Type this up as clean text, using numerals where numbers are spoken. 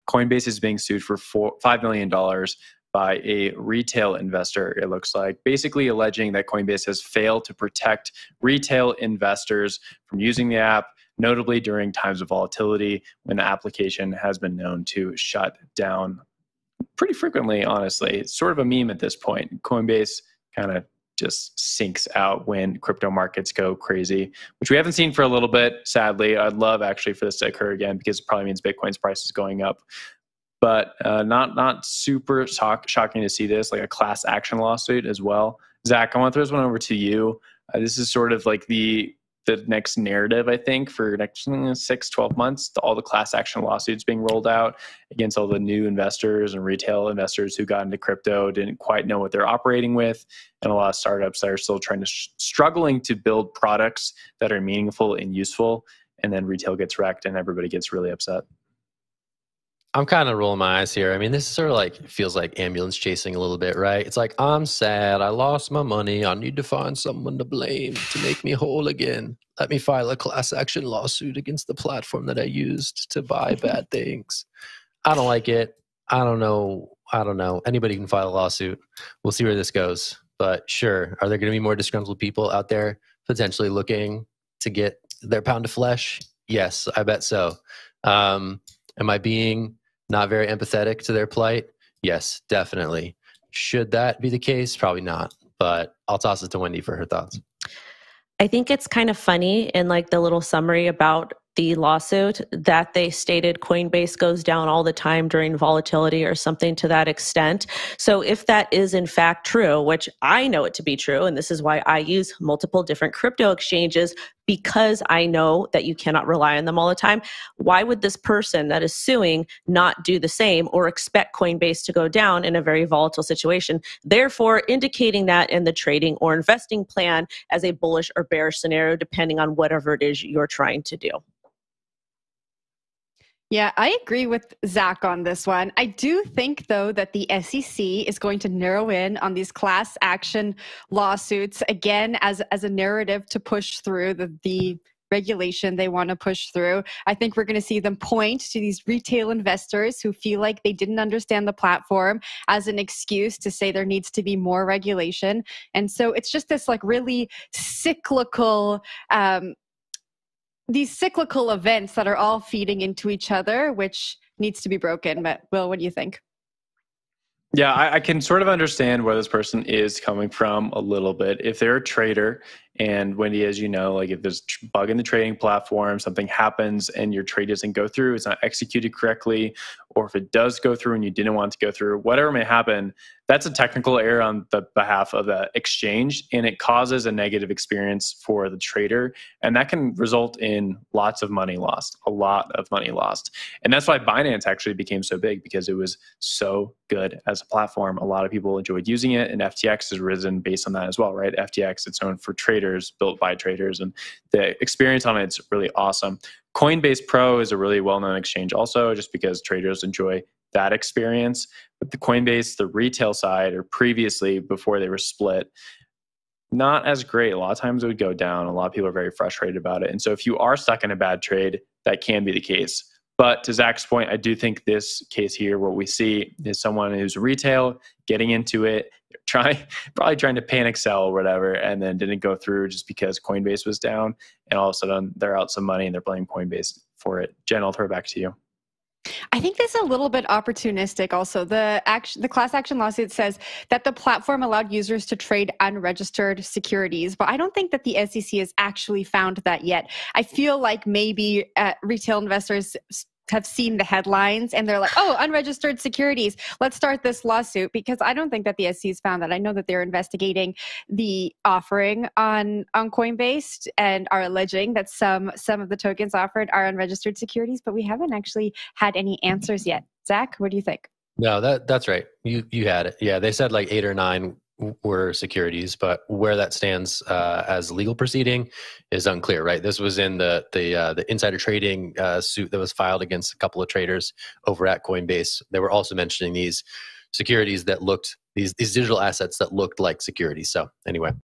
Coinbase is being sued for $5 million by a retail investor, it looks like, basically alleging that Coinbase has failed to protect retail investors from using the app, notably during times of volatility when the application has been known to shut down pretty frequently, honestly. It's sort of a meme at this point. Coinbase kind of just sinks out when crypto markets go crazy, which we haven't seen for a little bit, sadly. I'd love actually for this to occur again because it probably means Bitcoin's price is going up. But not super shocking to see this, like a class action lawsuit as well. Zach, I want to throw this one over to you. This is sort of like the next narrative, I think, for next 6-12 months, all the class action lawsuits being rolled out against all the new investors and retail investors who got into crypto, didn't quite know what they're operating with, and a lot of startups that are still struggling to build products that are meaningful and useful, and then retail gets wrecked and everybody gets really upset. I'm kind of rolling my eyes here. I mean, this sort of like feels like ambulance chasing a little bit, right? It's like, I'm sad. I lost my money. I need to find someone to blame to make me whole again. Let me file a class action lawsuit against the platform that I used to buy bad things. I don't like it. I don't know. Anybody can file a lawsuit. We'll see where this goes. But sure, are there going to be more disgruntled people out there potentially looking to get their pound of flesh? Yes, I bet so. Am I being not very empathetic to their plight? Yes, definitely. Should that be the case? Probably not. But I'll toss it to Wendy for her thoughts. I think it's kind of funny in like the little summary about the lawsuit that they stated Coinbase goes down all the time during volatility or something to that extent. So if that is in fact true, which I know it to be true, and this is why I use multiple different crypto exchanges because I know that you cannot rely on them all the time, why would this person that is suing not do the same or expect Coinbase to go down in a very volatile situation? Therefore, indicating that in the trading or investing plan as a bullish or bearish scenario, depending on whatever it is you're trying to do. Yeah, I agree with Zach on this one. I do think, though, that the SEC is going to narrow in on these class action lawsuits, again, as a narrative to push through the regulation they want to push through. I think we're going to see them point to these retail investors who feel like they didn't understand the platform as an excuse to say there needs to be more regulation. And so it's just this like really cyclical these cyclical events that are all feeding into each other, which needs to be broken. But Will, what do you think? Yeah, I can sort of understand where this person is coming from a little bit. If they're a trader, and Wendy, as you know, like if there's a bug in the trading platform, something happens and your trade doesn't go through, it's not executed correctly, or if it does go through and you didn't want it to go through, whatever may happen, that's a technical error on the behalf of the exchange, and it causes a negative experience for the trader. And that can result in lots of money lost, a lot of money lost. And that's why Binance actually became so big, because it was so good as a platform. A lot of people enjoyed using it, and FTX has risen based on that as well, right? FTX, it's known for traders, built by traders, and the experience on it's really awesome. Coinbase Pro is a really well-known exchange also, just because traders enjoy that experience. But the Coinbase, the retail side, or previously before they were split, not as great. A lot of times it would go down. A lot of people are very frustrated about it. And so if you are stuck in a bad trade, that can be the case. But to Zach's point, I do think this case here, what we see is someone who's retail getting into it, probably trying to panic sell or whatever, and then didn't go through just because Coinbase was down. And all of a sudden they're out some money and they're blaming Coinbase for it. Jen, I'll throw it back to you. I think this is a little bit opportunistic also. The class action lawsuit says that the platform allowed users to trade unregistered securities, but I don't think that the SEC has actually found that yet. I feel like maybe retail investors have seen the headlines and they're like, oh, unregistered securities, let's start this lawsuit, because I don't think that the SEC has found that. I know that they're investigating the offering on Coinbase and are alleging that some of the tokens offered are unregistered securities, but we haven't actually had any answers yet. Zach, what do you think? No, that's right. You had it. Yeah, they said like 8 or 9 were securities, but where that stands as legal proceeding is unclear, right? This was in the insider trading suit that was filed against a couple of traders over at Coinbase. They were also mentioning these securities that looked, these digital assets that looked like securities. So anyway,